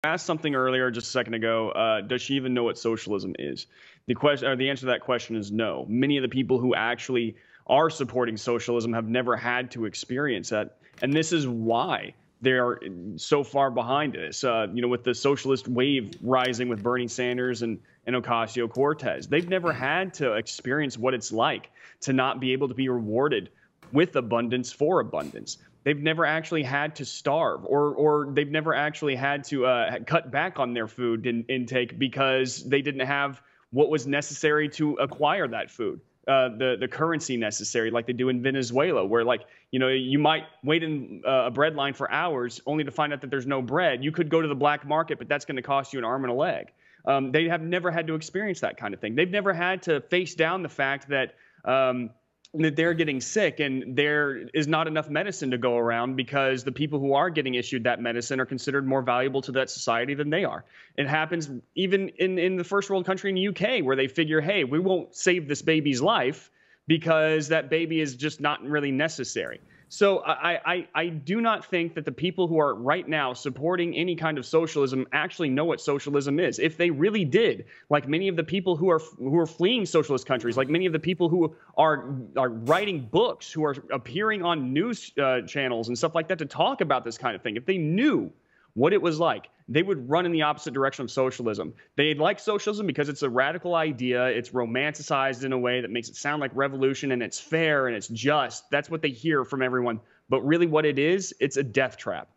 asked something earlier just a second ago. Does she even know what socialism is? The question, or the answer to that question is no. Many of the people who actually are supporting socialism have never had to experience that, and this is why they are so far behind this. With the socialist wave rising with Bernie Sanders and Ocasio-Cortez, they've never had to experience what it's like to not be able to be rewarded with abundance for abundance. They've never actually had to starve, or they've never actually had to cut back on their food intake because they didn't have what was necessary to acquire that food, the currency necessary, like they do in Venezuela, where you might wait in a bread line for hours only to find out that there's no bread. You could go to the black market, but that's going to cost you an arm and a leg. They have never had to experience that kind of thing. They've never had to face down the fact that they're getting sick and there is not enough medicine to go around because the people who are getting issued that medicine are considered more valuable to that society than they are. It happens even in the first world country in the UK, where they figure, hey, we won't save this baby's life because that baby is just not really necessary. So I do not think that the people who are right now supporting any kind of socialism actually know what socialism is. If they really did, like many of the people who are fleeing socialist countries, like many of the people who are writing books, who are appearing on news channels and stuff like that to talk about this kind of thing, if they knew what it was like, they would run in the opposite direction of socialism. They like socialism because it's a radical idea. It's romanticized in a way that makes it sound like revolution, and it's fair and it's just. That's what they hear from everyone. But really what it is, it's a death trap.